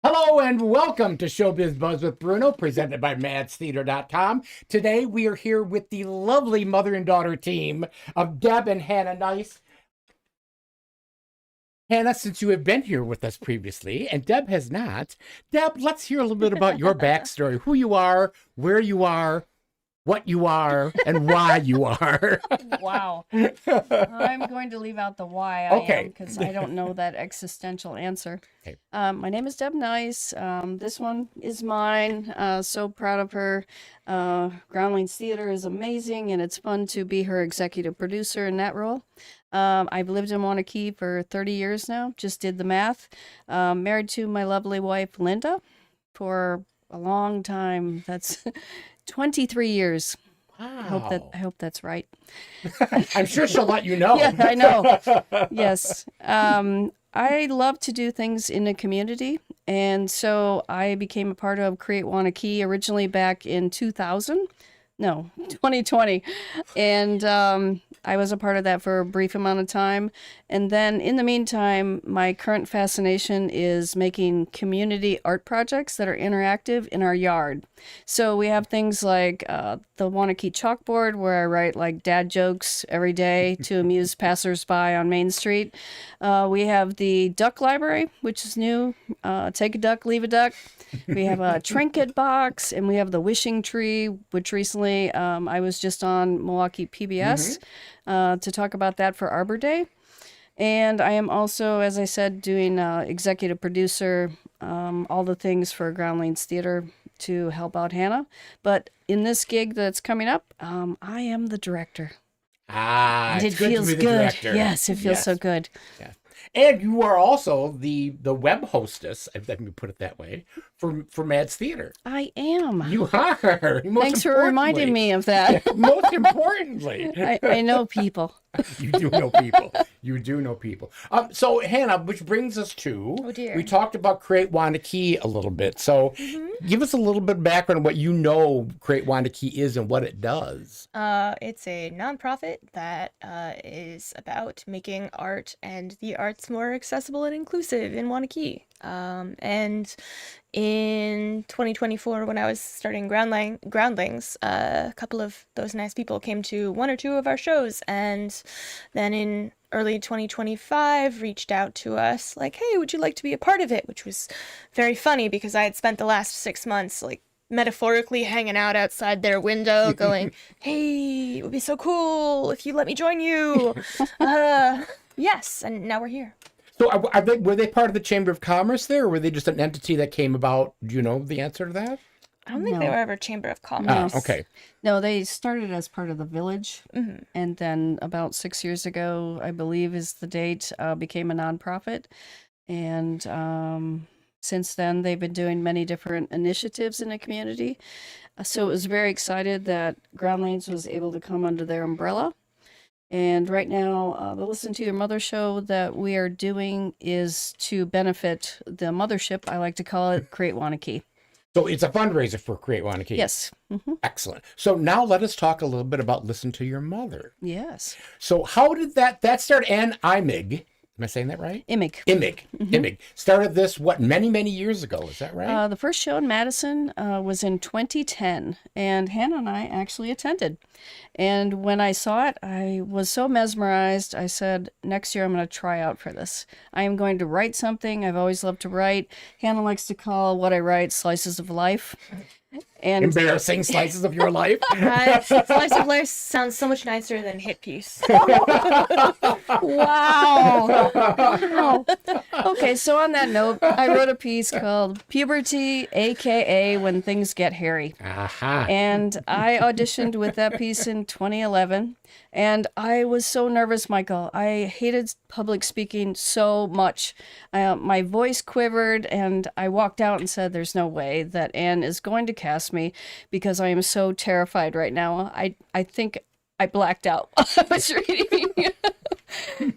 Hello and welcome to Showbiz Buzz with Bruno, presented by madstheater.com. Today we are here with the lovely mother and daughter team of Deb and Hannah Nice. Hannah, since you have been here with us previously, and Deb has not, Deb, let's hear a little bit about your backstory, who you are, where you are, what you are, and why you are. Wow. I'm going to leave out the why I Okay. am because I don't know that existential answer. Okay. My name is Deb Nice. This one is mine. So proud of her. Groundlings Theater is amazing, and it's fun to be her executive producer in that role. I've lived in Waunakee for 30 years now. Just did the math. Married to my lovely wife, Linda, for a long time. That's 23 years. Wow. I hope that's right. I'm sure she'll let you know. Yeah, I know. Yes. I love to do things in the community. And so I became a part of Create Waunakee originally back in 2020. And I was a part of that for a brief amount of time. And then in the meantime, my current fascination is making community art projects that are interactive in our yard. So we have things like the Waunakee chalkboard, where I write like dad jokes every day to amuse passersby on Main Street. We have the duck library, which is new. Take a duck, leave a duck. We have a trinket box, and we have the wishing tree, which recently I was just on Milwaukee PBS to talk about that for Arbor Day. And I am also, as I said, doing executive producer, all the things for Groundlings Theater to help out Hannah. But in this gig that's coming up, I am the director. And it feels good. Director. Yes, it feels so good. Yeah. And you are also the web hostess, if let me put it that way, for Mads Theater. I am. You are. Thanks for reminding me of that. Most importantly. I know people. You do know people. You do know people. So, Hannah, which brings us to, we talked about Create Waunakee a little bit. So, give us a little bit of background on what you know Create Waunakee is and what it does. It's a nonprofit that is about making art and the arts more accessible and inclusive in Waunakee. And in 2024, when I was starting Groundlings, a couple of those nice people came to one or two of our shows, and then in early 2025 reached out to us like, hey, would you like to be a part of it? Which was very funny because I had spent the last 6 months like metaphorically hanging out outside their window going, hey, it would be so cool if you let me join you. Yes, and now we're here. So were they part of the Chamber of Commerce there, or were they just an entity that came about? Do you know the answer to that? I don't think they were ever Chamber of Commerce. Okay. No, they started as part of the village, and then about 6 years ago, I believe is the date, became a nonprofit. And since then, they've been doing many different initiatives in the community. So it was very excited that Groundlings was able to come under their umbrella. And right now, the Listen to Your Mother show that we are doing is to benefit the mothership, I like to call it, Create Waunakee. So it's a fundraiser for Create Waunakee. Yes. Excellent. So now let us talk a little bit about Listen to Your Mother. Yes. So how did that start? And IMIG, am I saying that right? IMIG. IMIG. Started this, many, many years ago. Is that right? The first show in Madison was in 2010, and Hannah and I actually attended. And when I saw it, I was so mesmerized. I said, next year I'm going to try out for this. I am going to write something. I've always loved to write. Hannah likes to call what I write slices of life. And embarrassing slices of your life. Slice of life sounds so much nicer than hit piece. Wow. Okay, so on that note, I wrote a piece called Puberty, aka When Things Get Hairy. And I auditioned with that piece in 2011. And I was so nervous, Michael. I hated public speaking so much. My voice quivered, and I walked out and said, there's no way that Anne is going to cast me because I am so terrified right now. I think I blacked out. I was reading.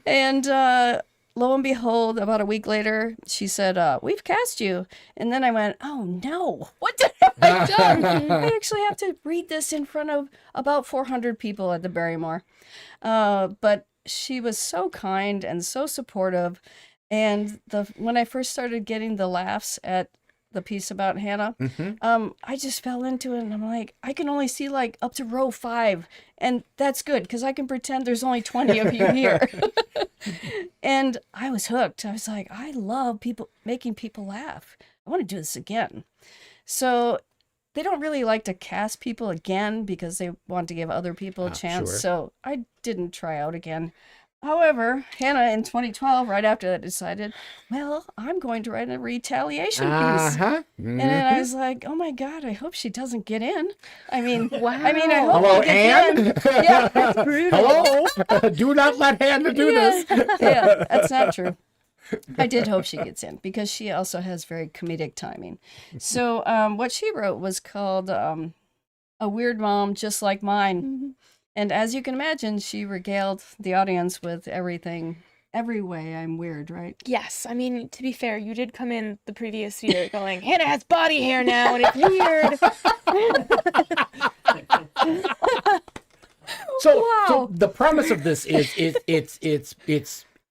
And lo and behold, about a week later, she said, we've cast you. And then I went, oh no, what have I done? I actually have to read this in front of about 400 people at the Barrymore. But she was so kind and so supportive. And when I first started getting the laughs at the piece about Hannah, I just fell into it, and I'm like, I can only see like up to row 5, and that's good because I can pretend there's only 20 of you here. And I was hooked. I was like, I love making people laugh. I want to do this again. So they don't really like to cast people again because they want to give other people a chance. Sure. So I didn't try out again. However, Hannah in 2012, right after that, decided, well, I'm going to write a retaliation piece. And then I was like, oh my God, I hope she doesn't get in. I mean, Wow. I hope Hello, she gets in. Anne? Yeah, that's brutal. Hello? Do not let Hannah do this. Yeah, that's not true. I did hope she gets in because she also has very comedic timing. So what she wrote was called A Weird Mom Just Like Mine. And as you can imagine, she regaled the audience with everything, every way I'm weird, right? Yes, I mean, to be fair, you did come in the previous year going, Hannah has body hair now, and it's weird. So the premise of this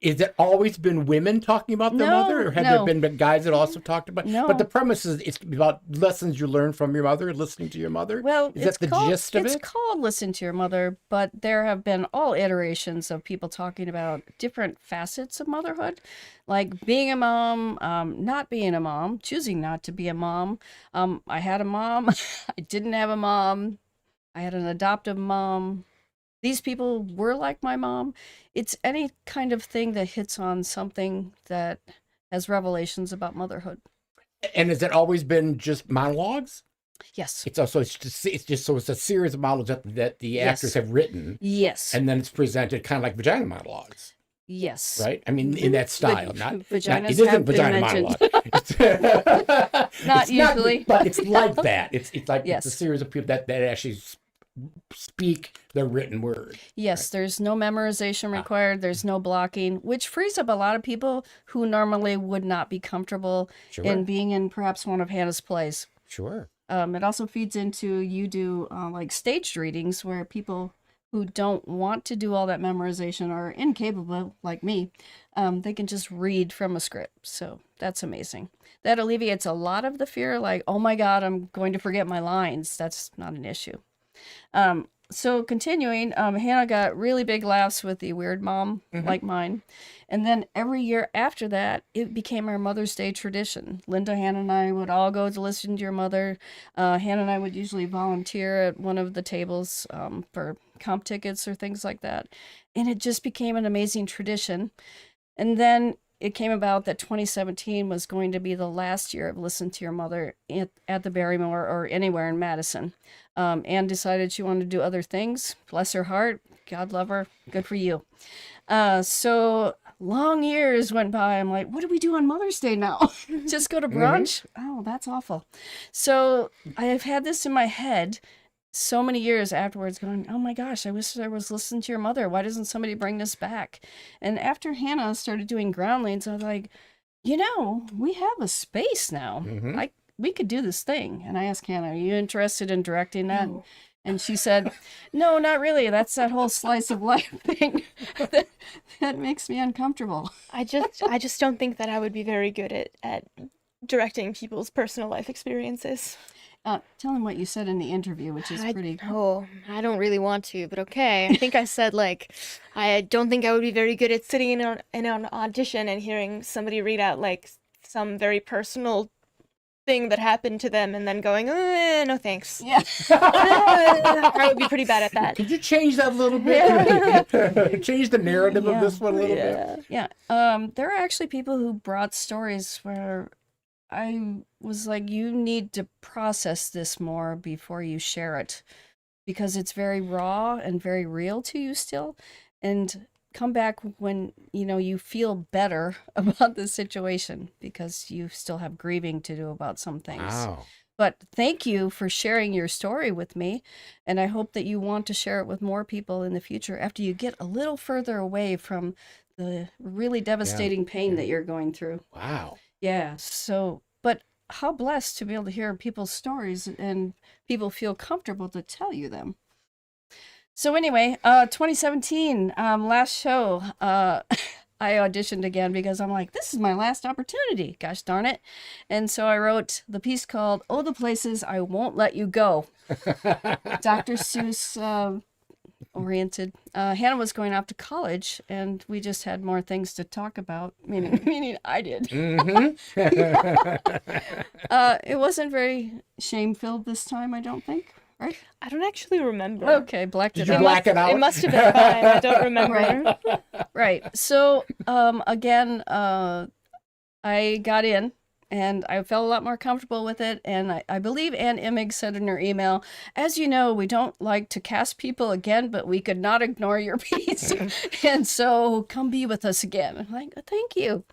is it always been women talking about their mother, or have there been guys that also talked about? No. But the premise is it's about lessons you learn from your mother, listening to your mother. Well, is that the gist of it? It's called Listen to Your Mother, but there have been all iterations of people talking about different facets of motherhood, like being a mom, not being a mom, choosing not to be a mom. I had a mom. I didn't have a mom. I had an adoptive mom. These people were like my mom. It's any kind of thing that hits on something that has revelations about motherhood. And has it always been just monologues? Yes. It's a series of monologues that the actors have written. Yes. And then it's presented kind of like vagina monologues. Yes. Right? I mean, in that style. Vaginas it isn't have been vagina mentioned. monologue. Not usually. But it's like that. It's like Yes. it's a series of people that actually speak the written word. Yes, right. There's no memorization required. There's no blocking, which frees up a lot of people who normally would not be comfortable in being in perhaps one of Hannah's plays. Sure. It also feeds into you do like staged readings where people who don't want to do all that memorization or incapable like me, they can just read from a script. So that's amazing. That alleviates a lot of the fear, like, oh my God, I'm going to forget my lines. That's not an issue. So continuing, Hannah got really big laughs with the Weird Mom Like Mine. And then every year after that, it became our Mother's Day tradition. Linda, Hannah, and I would all go to Listen to Your Mother. Hannah and I would usually volunteer at one of the tables for comp tickets or things like that. And it just became an amazing tradition. And then it came about that 2017 was going to be the last year of Listen to Your Mother at the Barrymore or anywhere in Madison. Anne decided she wanted to do other things. Bless her heart. God love her. Good for you. So long years went by. I'm like, what do we do on Mother's Day now? Just go to brunch? Oh, that's awful. So I have had this in my head so many years afterwards going, oh my gosh, I wish I was listening to your mother. Why doesn't somebody bring this back? And after Hannah started doing Groundlings, I was like, we have a space now. We could do this thing. And I asked Hannah, are you interested in directing that? No. And she said, no, not really. That's that whole slice of life thing that makes me uncomfortable. I just don't think that I would be very good at directing people's personal life experiences. Tell him what you said in the interview, which is pretty... Oh, I don't really want to, but okay. I think I said, I don't think I would be very good at sitting in an audition and hearing somebody read out, some very personal thing that happened to them and then going, no thanks. Yeah. I would be pretty bad at that. Could you change that a little bit? Change the narrative of this one a little bit? Yeah. There are actually people who brought stories where I was like, you need to process this more before you share it because it's very raw and very real to you still. And come back when, you feel better about the situation because you still have grieving to do about some things. Wow. But thank you for sharing your story with me. And I hope that you want to share it with more people in the future after you get a little further away from the really devastating pain that you're going through. Wow. Yeah. So, but how blessed to be able to hear people's stories and people feel comfortable to tell you them. So anyway, 2017, last show, I auditioned again because I'm like, this is my last opportunity. Gosh darn it. And so I wrote the piece called "Oh, the Places I Won't Let You Go." Dr. Seuss oriented. Hannah was going off to college, and we just had more things to talk about, meaning I did. It wasn't very shame-filled this time, I don't think. Right? I don't actually remember. Okay, blacked it Did you out. black it out? It must have been fine. I don't remember. Right. So, again, I got in and I felt a lot more comfortable with it. And I believe Ann Immig said in her email, as you know, we don't like to cast people again, but we could not ignore your piece. And so come be with us again. I'm like, thank you.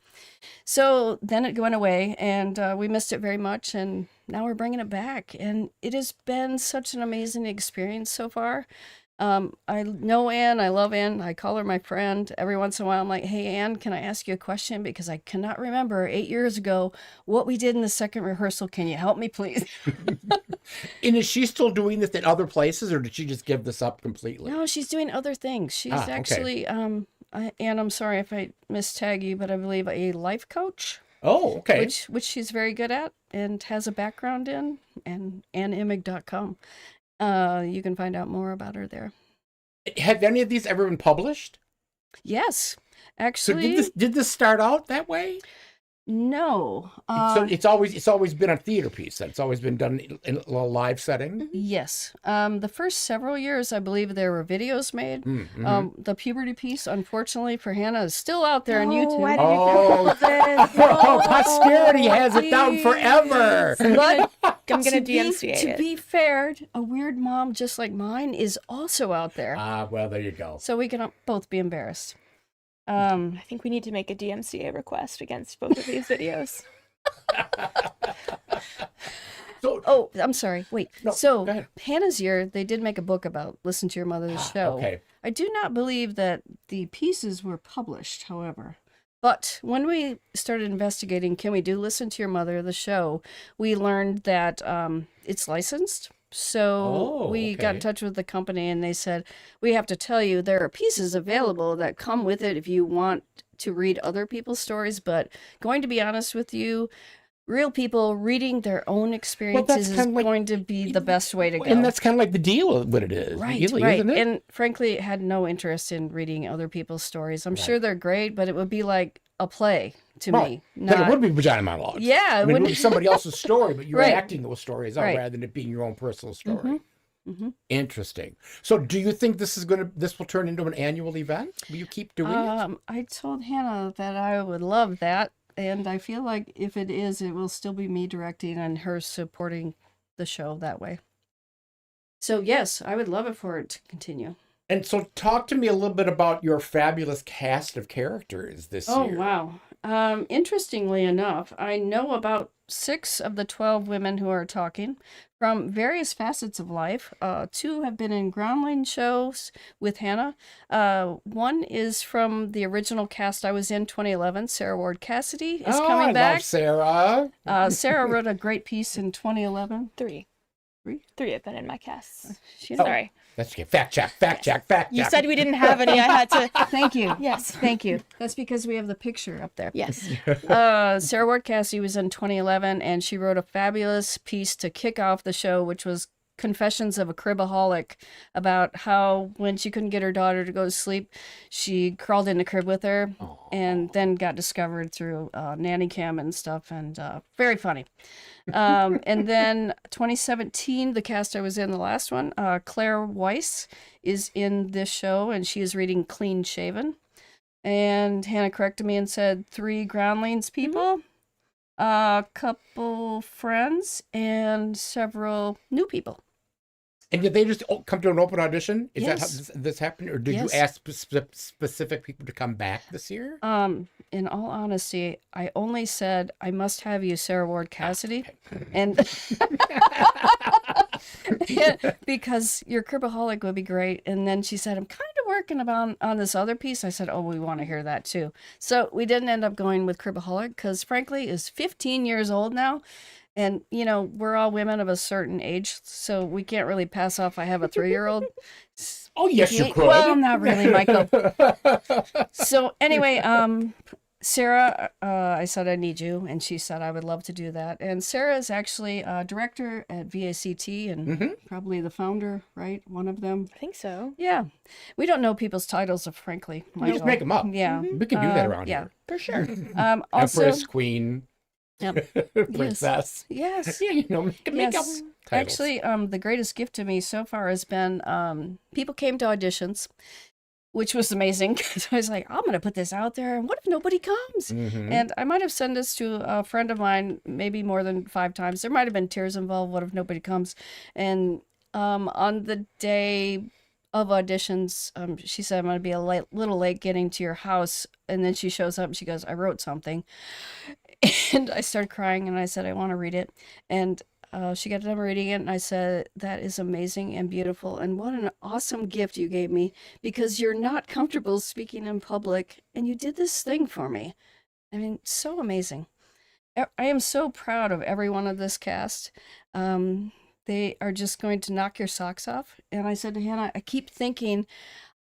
So then it went away and we missed it very much. And now we're bringing it back. And it has been such an amazing experience so far. I know Anne. I love Anne. I call her my friend. Every once in a while, I'm like, hey, Anne, can I ask you a question? Because I cannot remember 8 years ago what we did in the second rehearsal. Can you help me, please? And is she still doing this in other places, or did she just give this up completely? No, she's doing other things. She's actually, Anne, I'm sorry if I mistag you, but I believe a life coach. Oh, okay. Which she's very good at and has a background in, and AnnImmig.com. You can find out more about her there. Have any of these ever been published? Yes, actually. So did this start out that way? No. So it's always been a theater piece. Then it's always been done in a live setting. Yes. The first several years, I believe there were videos made. The puberty piece, unfortunately for Hannah, is still out there on YouTube. Why did you Oh, posterity has it down forever. But I'm gonna DMCA to it. be fair, a weird mom just like mine is also out there. Well, there you go. So we can both be embarrassed. I think we need to make a DMCA request against both of these videos. Oh, I'm sorry. Wait. No, go So ahead. Hannah's year, they did make a book about Listen to Your Mother's Show. Okay. I do not believe that the pieces were published, however. But when we started investigating, can we do Listen to Your Mother, the show, we learned that it's licensed. So we got in touch with the company and they said, we have to tell you there are pieces available that come with it if you want to read other people's stories. But going to be honest with you, real people reading their own experiences is going to be the best way to go. And that's kind of like the deal with what it is. Right, really, right. Isn't it? And frankly, had no interest in reading other people's stories. I'm sure they're great, but it would be like a play to me. Then it would be vagina monologues. Yeah. It would be somebody else's story, but you're Right. acting those stories out rather than it being your own personal story. Mm-hmm. Interesting. So do you think this will turn into an annual event? Will you keep doing it? I told Hannah that I would love that. And I feel like if it is, it will still be me directing and her supporting the show that way. So yes, I would love it for it to continue. And so talk to me a little bit about your fabulous cast of characters this year. Oh, wow. Interestingly enough, I know about 6 of the 12 women who are talking from various facets of life. 2 have been in Groundling shows with Hannah. 1 is from the original cast I was in 2011. Sarah Ward Cassidy is coming back. Love Sarah. Sarah wrote a great piece in 2011. 3 have been in my casts. Sorry. That's okay. Fact check. You said we didn't have any. I had to. Thank you. Yes. Thank you. That's because we have the picture up there. Yes. Sarah Ward Cassidy was in 2011, and she wrote a fabulous piece to kick off the show, which was Confessions of a Cribaholic, about how when she couldn't get her daughter to go to sleep, she crawled in the crib with her and then got discovered through nanny cam and stuff, and very funny. And then 2017, the cast I was in, the last one, Claire Weiss is in this show, and she is reading Clean Shaven. And Hannah corrected me and said 3 Groundlings people, a couple friends, and several new people. And did they just come to an open audition? Is that Yes. how this happened? Or did you ask specific people to come back this year? In all honesty, I only said, I must have you, Sarah Ward Cassidy. And because your Cribaholic would be great. And then she said, I'm kind of working on this other piece. I said, oh, we want to hear that too. So we didn't end up going with Cribaholic because frankly, is 15 years old now. And, we're all women of a certain age, so we can't really pass off I have a 3-year-old. Oh, yes, you could. Well, not really, Michael. So anyway, Sarah, I said I need you, and she said I would love to do that. And Sarah is actually a director at VACT and probably the founder, right? One of them. I think so. Yeah. We don't know people's titles, frankly, Michael. You just make them up. Yeah. We can do that around yeah, here. For sure. Also, Empress, queen, Yep. princess. Yes. Yeah, make up Yes. titles. Actually, the greatest gift to me so far has been people came to auditions, which was amazing. So I was like, I'm going to put this out there. And what if nobody comes? And I might have sent this to a friend of mine maybe more than 5 times. There might have been tears involved. What if nobody comes? And on the day of auditions, she said, I'm going to be a little late getting to your house. And then she shows up and she goes, I wrote something. And I started crying and I said, I want to read it. And she got done reading it and I said, that is amazing and beautiful. And what an awesome gift you gave me, because you're not comfortable speaking in public and you did this thing for me. I mean, so amazing. I am so proud of every one of this cast. They are just going to knock your socks off. And I said to Hannah, I keep thinking,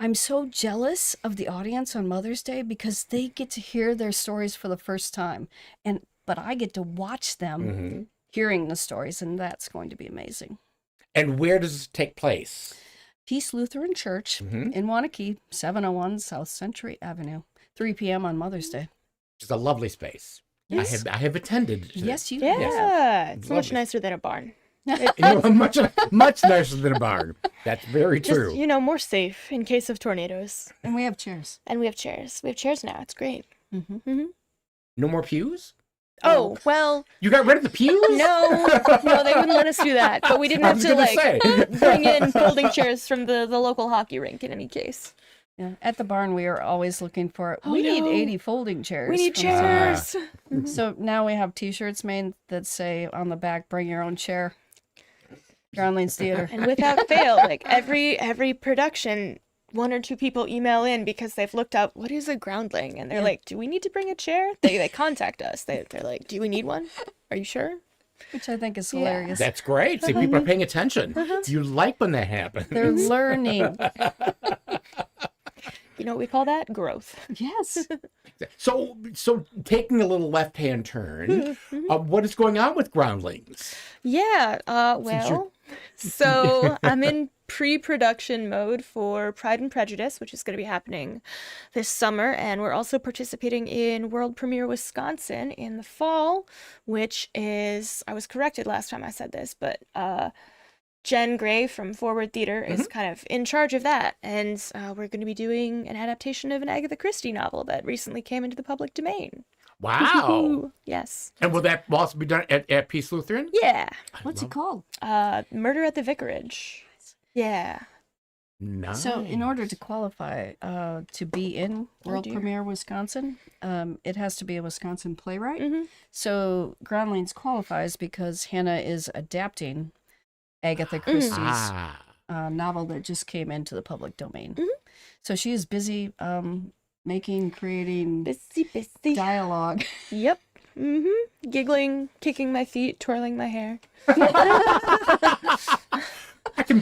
I'm so jealous of the audience on Mother's Day because they get to hear their stories for the first time. But I get to watch them hearing the stories, and that's going to be amazing. And where does this take place? Peace Lutheran Church in Waunakee, 701 South Century Avenue, 3 p.m. on Mother's Day. It's a lovely space. Yes. I have attended. Yes, you Yeah. have. It's much nicer than a barn. Much nicer than a barn. That's very true. Just, more safe in case of tornadoes. And we have chairs. And we have chairs. We have chairs now. It's great. No more pews? Oh, well. You got rid of the pews? No, they wouldn't let us do that. But we didn't have to, bring in folding chairs from the local hockey rink in any case. Yeah. At the barn, we are always looking for, we need 80 folding chairs. We need chairs. So now we have T-shirts made that say on the back, bring your own chair. Groundlings Theater. And without fail, like every production, 1 or 2 people email in because they've looked up, what is a groundling? And they're like, do we need to bring a chair? They contact us. They're like, do we need one? Are you sure? Which I think is hilarious. That's great. See, people are paying attention. You like when that happens. They're learning. You know what we call that? Growth. Yes. So taking a little left-hand turn, what is going on with Groundlings? Yeah, so I'm in pre-production mode for Pride and Prejudice, which is going to be happening this summer, and we're also participating in World Premiere Wisconsin in the fall, which is, I was corrected last time I said this, but Jen Gray from Forward Theater is kind of in charge of that, and we're going to be doing an adaptation of an Agatha Christie novel that recently came into the public domain. Wow. Yes. And will that also be done at Peace Lutheran? Yeah. What's it called? Murder at the Vicarage. Yeah. Nice. So in order to qualify to be in World Premiere Wisconsin, it has to be a Wisconsin playwright. So Groundlings qualifies because Hannah is adapting Agatha Christie's novel that just came into the public domain. So she is busy creating busy dialogue. Yep. Giggling, kicking my feet, twirling my hair. I can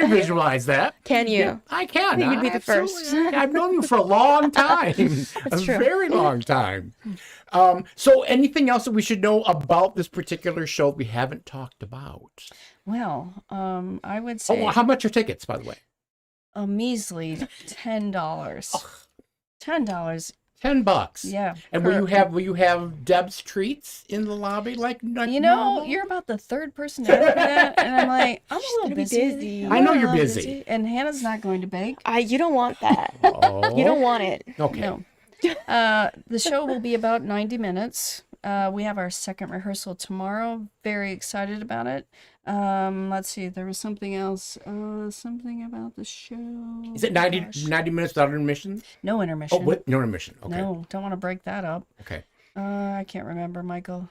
visualize that. Can you? Yeah, I can. You'd be the first. I've known you for a long time. That's true. Very long time. So anything else that we should know about this particular show we haven't talked about? Well, I would say how much are tickets, by the way? a measly $10. $10. $10. Yeah. And will you have Deb's treats in the lobby like normal? You're about the 3rd person to ask me that, and I'm like, I'm a little busy. I know you're busy. And Hannah's not going to bake. You don't want that. Oh. You don't want it. Okay. No. The show will be about 90 minutes. We have our second rehearsal tomorrow. Very excited about it. Let's see. There was something else. Something about the show. Is it 90 minutes without intermission? No intermission. Oh, what? No intermission. Okay. No, don't want to break that up. Okay. I can't remember, Michael.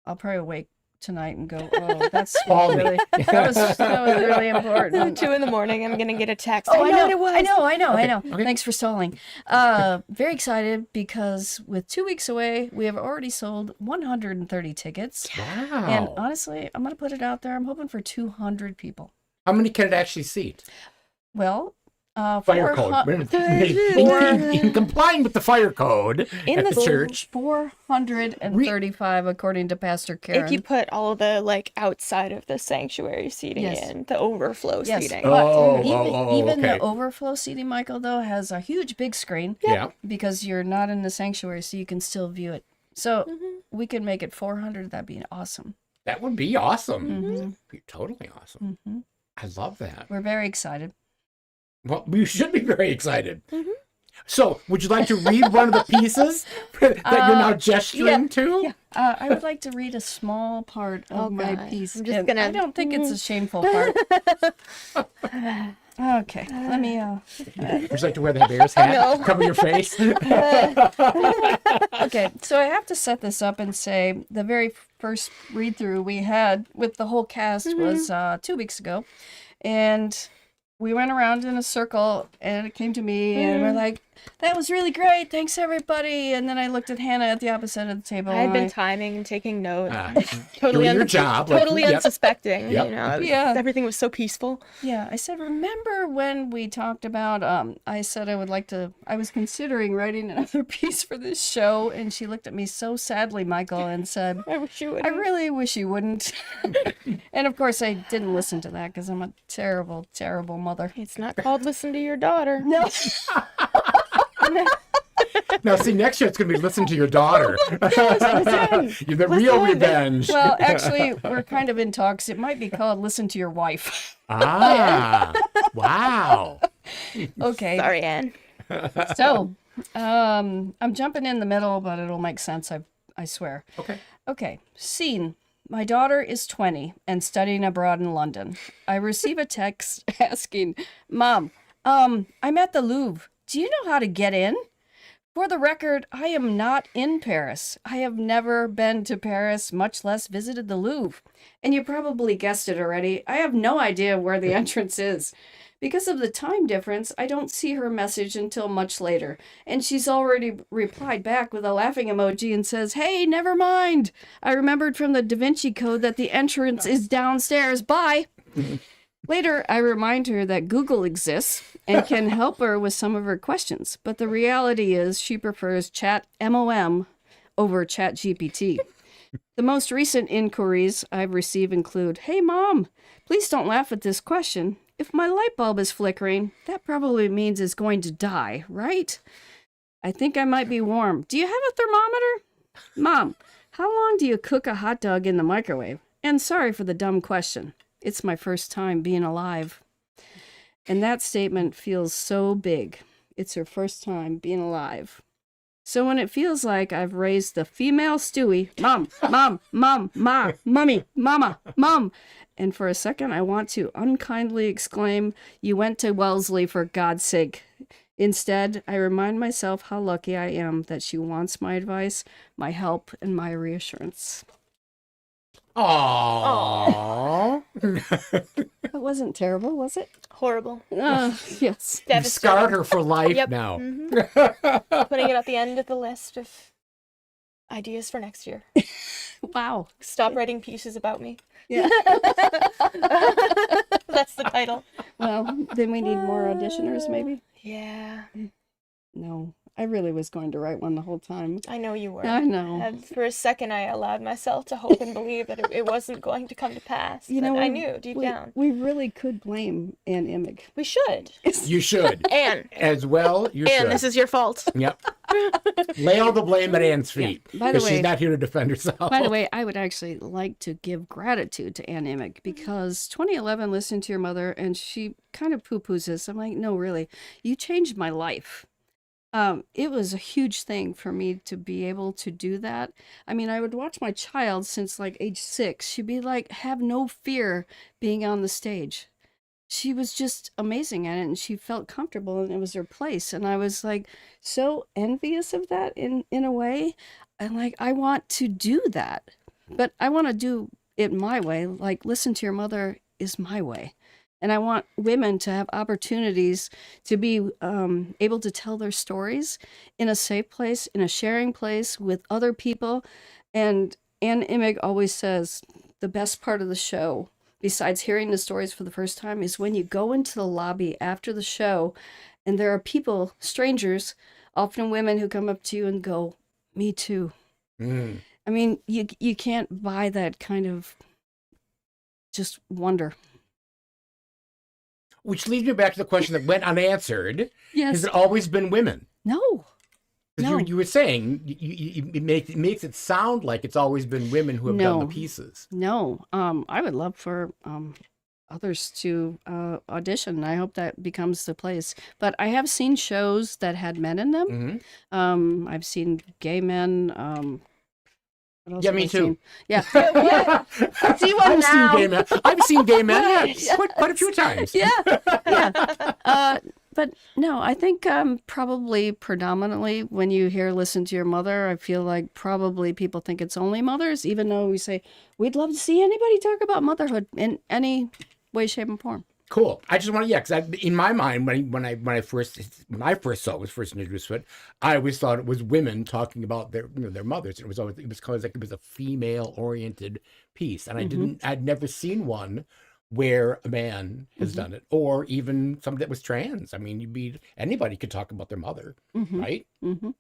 I'll probably wake tonight and go, oh, that's Call me. really, that was really important. 2 in the morning, I'm gonna get a text. Oh, I know what it was. I know. Okay. Thanks for stalling. Very excited because with 2 weeks away, we have already sold 130 tickets. Wow. And honestly, I'm going to put it out there. I'm hoping for 200 people. How many can it actually seat? Well, Fire code. In complying with the fire code In at the the church. 435 according to Pastor Karen. If you put all of the like outside of the sanctuary seating Yes. in, the overflow Yes. seating. Oh, Even okay. the overflow seating, Michael, though, has a huge big screen Yeah. because you're not in the sanctuary, so you can still view it. So we could make it 400. That'd be awesome. That would be awesome. Mm-hmm. Be totally awesome. Mm-hmm. I love that. We're very excited. Well, we should be very excited. So, would you like to read one of the pieces that you're now gesturing to? Yeah. I would like to read a small part of my God. piece. I'm just and gonna- I don't think it's a shameful part. Okay, let me. Would you like to wear the bear's hat? No. Cover your face? Okay, so I have to set this up and say the very first read through we had with the whole cast was 2 weeks ago, and we went around in a circle, and it came to me, and we're like, "That was really great, thanks everybody." And then I looked at Hannah at the opposite of the table. I had and been timing and taking notes. Ah, Totally doing your job. like, Totally yep. unsuspecting. Yep. You know, Yeah. everything was so peaceful. Yeah, I said, remember when we talked about, I said I was considering writing another piece for this show, and she looked at me so sadly, Michael, and said, I wish you would. I really wish you wouldn't. And of course, I didn't listen to that because I'm a terrible, terrible mother. It's not called listen to your daughter. No. Now, see, next year it's going to be listen to your daughter. The real revenge. Well, actually, we're kind of in talks. It might be called Listen to Your Wife. Ah, wow. Okay. Sorry, Anne. So, I'm jumping in the middle, but it'll make sense, I swear. Okay. Okay, scene. My daughter is 20 and studying abroad in London. I receive a text asking, Mom, I'm at the Louvre. Do you know how to get in? For the record, I am not in Paris. I have never been to Paris, much less visited the Louvre. And you probably guessed it already. I have no idea where the entrance is. Because of the time difference, I don't see her message until much later. And she's already replied back with a laughing emoji and says, Hey, never mind. I remembered from the Da Vinci Code that the entrance is downstairs. Bye. Later, I remind her that Google exists and can help her with some of her questions. But the reality is she prefers Chat MOM over Chat GPT. The most recent inquiries I've received include, Hey, Mom, please don't laugh at this question. If my light bulb is flickering, that probably means it's going to die, right? I think I might be warm. Do you have a thermometer? Mom, how long do you cook a hot dog in the microwave? And sorry for the dumb question. It's my first time being alive. And that statement feels so big. It's her first time being alive. So when it feels like I've raised the female Stewie, Mom, Mom, Mom, Ma, Mummy, Mama, Mom. And for a second, I want to unkindly exclaim, You went to Wellesley for God's sake. Instead, I remind myself how lucky I am that she wants my advice, my help, and my reassurance. Aww. That wasn't terrible, was it? Horrible. Yes. You've Devastating. scarred her for life Yep. now. Putting it at the end of the list of ideas for next year. Wow. Stop writing pieces about me. Yeah. That's the title. Well, then we need more auditioners, maybe? Yeah, No. I really was going to write one the whole time. I know you were. I know. And for a second, I allowed myself to hope and believe that it wasn't going to come to pass. You know, but I knew deep down. We really could blame Ann Imig. We should. You should. Anne. As well, you should. Anne, this is your fault. Yep. Lay all the blame at Anne's feet. By the Because way- she's not here to defend herself. By the way, I would actually like to give gratitude to Ann Imig because 2011 listened to your mother and she kind of poo-poos this. I'm like, no, really, you changed my life. It was a huge thing for me to be able to do that. I mean, I would watch my child since like age 6. She'd be like, have no fear being on the stage. She was just amazing at it and she felt comfortable and it was her place. And I was like so envious of that in a way. And like, I want to do that, but I want to do it my way. Like, Listen to Your Mother is my way. And I want women to have opportunities to be able to tell their stories in a safe place, in a sharing place with other people. And Ann Imig always says the best part of the show, besides hearing the stories for the first time, is when you go into the lobby after the show and there are people, strangers, often women, who come up to you and go, "Me too." Mm. I mean, you can't buy that kind of just wonder. Which leads me back to the question that went unanswered. Yes. Has it always been women? No. Because No. you were saying it makes it sound like it's always been women who have done the pieces. No. I would love for others to audition. I hope that becomes the place. But I have seen shows that had men in them. Mm-hmm. I've seen gay men. What else Yeah, have me I too. seen? Yeah. See one I've now. seen gay men. I've seen gay men quite a few times. Yeah. Yeah. But no, I think probably predominantly when you hear Listen to Your Mother, I feel like probably people think it's only mothers, even though we say we'd love to see anybody talk about motherhood in any way, shape, and form. Cool. I just want to, because in my mind, when I first saw it, was first introduced to it, I always thought it was women talking about their mothers. It was like it was a female oriented piece, and I'd never seen one where a man has done it, or even somebody that was trans. I mean, anybody could talk about their mother, right? Mm-hmm.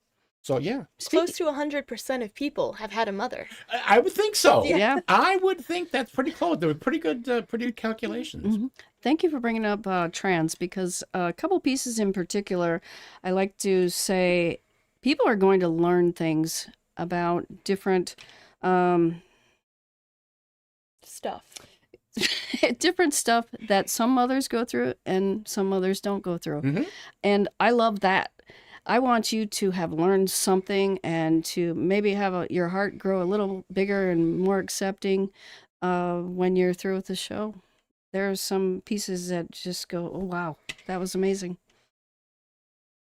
So yeah, Close to 100% of people have had a mother. I would think so. Yeah. I would think that's pretty close. They were pretty good calculations. Mm-hmm. Thank you for bringing up trans, because a couple pieces in particular, I like to say people are going to learn things about different Stuff. different stuff that some mothers go through and some mothers don't go through. Mm-hmm. And I love that. I want you to have learned something and to maybe have your heart grow a little bigger and more accepting when you're through with the show. There are some pieces that just go, "Oh, wow, that was amazing."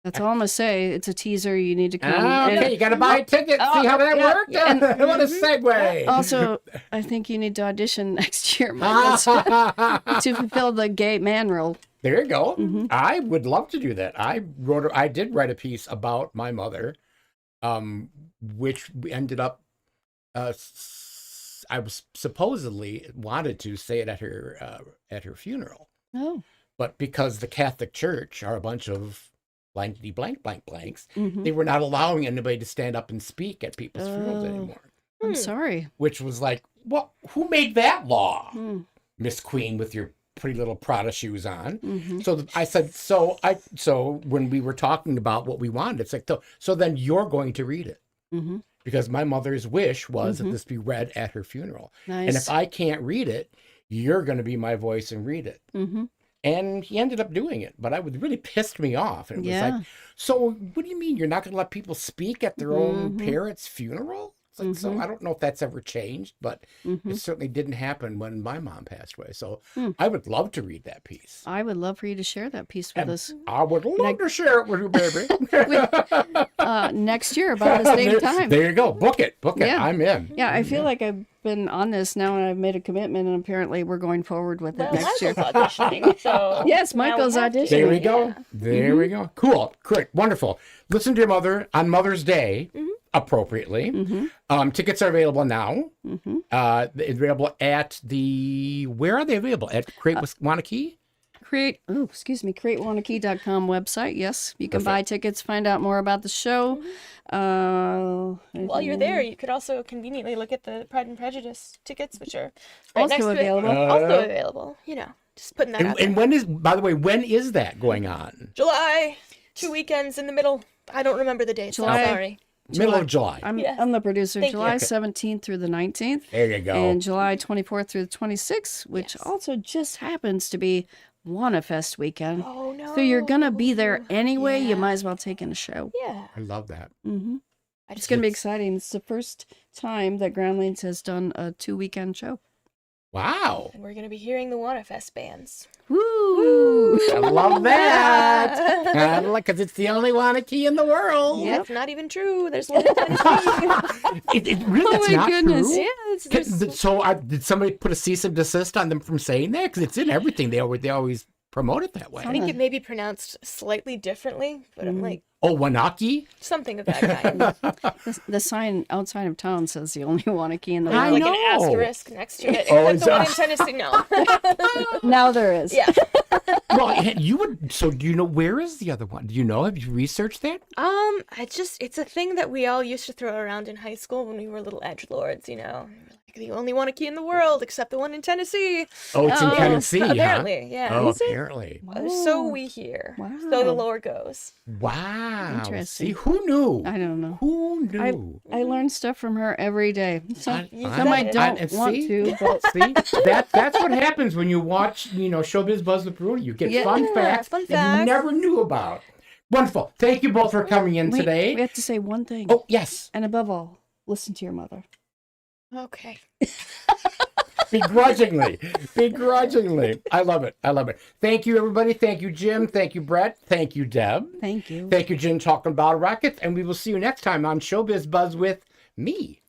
That's all I'm going to say. It's a teaser. You need to come. Okay, you got to buy a ticket. See how that worked? And what a segue. also, I think you need to audition next year, Michael, to fulfill the gay man role. There you go. Mm-hmm. I would love to do that. I did write a piece about my mother, which ended up, I was supposedly wanted to say it at her funeral. Oh. But because the Catholic Church are a bunch of blankety blank blanks, they were not allowing anybody to stand up and speak at people's funerals anymore. I'm sorry. Which was like, well, who made that law, Miss Queen, with your pretty little Prada shoes on? So I said, so when we were talking about what we wanted, it's like, so then you're going to read it. Because my mother's wish was that this be read at her funeral. Nice. And if I can't read it, you're going to be my voice and read it. And he ended up doing it, but it really pissed me off. And it was like, so what do you mean you're not going to let people speak at their own parents' funeral? It's like, so I don't know if that's ever changed, but it certainly didn't happen when my mom passed away. So I would love to read that piece. I would love for you to share that piece with us. I would love to share it with you, baby. Next year, about the same time. There you go. Book it. Yeah. I'm in. Yeah, I feel like I've been on this now and I've made a commitment, and apparently we're going forward with it next year. Michael's auditioning, so Yes, Michael's auditioning. There we go. There we go. Cool. Great. Wonderful. Listen to Your Mother on Mother's Day, appropriately. Tickets are available now. Available at where are they available? At Create Waunakee? CreateWaunakee.com website. Yes, you can buy tickets, find out more about the show. while you're there, you could also conveniently look at the Pride and Prejudice tickets, which are right Also next available. to it. Also available. You know, just putting that out there. And when is that going on? July, 2 weekends in the middle. I don't remember the dates. July. I'm sorry. Middle of July. I'm the producer. Thank you. July Okay. 17th through the 19th. There you go. And July 24th through the 26th, which also just happens to be Waunafest weekend. Oh, no. So you're going to be there anyway. You might as well take in a show. Yeah. I love that. It's going to be exciting. It's the first time that Groundlings has done a 2-weekend show. Wow. And we're going to be hearing the Waunakee bands. Woo! I love that. Because it's the only Waunakee in the world. That's not even true. There's one in Tennessee. Really, that's my not goodness. true? Yeah, So did somebody put a cease and desist on them from saying that? Because it's in everything. They always promote it that way. I think it may be pronounced slightly differently, but I'm like, Oh, Waunakee? something of that kind. The sign outside of town says the only Waunakee in the I world. Like an know. asterisk next to it. Oh, Except the one in Tennessee, no. Now there is. Yeah. Well, you would. So do you know where is the other one? Do you know? Have you researched that? It's a thing that we all used to throw around in high school when we were little edgelords, you know. Like, the only Waunakee in the world except the one in Tennessee. Oh, it's in Tennessee, huh? Apparently, yeah. Oh, apparently. So we hear. Wow. So the lore goes. Wow. Interesting. See, who knew? I don't know. Who knew? I learn stuff from her every day. Some I said don't it. want to, but See, that's what happens when you watch, Showbiz Buzz with Bruno. You get fun facts fun that you facts. never knew about. Wonderful. Thank you both for coming in wait, today. we have to say one thing. Oh, yes. And above all, listen to your mother. Okay. Begrudgingly. I love it. Thank you, everybody. Thank you, Jim. Thank you, Brett. Thank you, Deb. Thank you. Thank you, Jim, talking about rockets. And we will see you next time on Showbiz Buzz with me.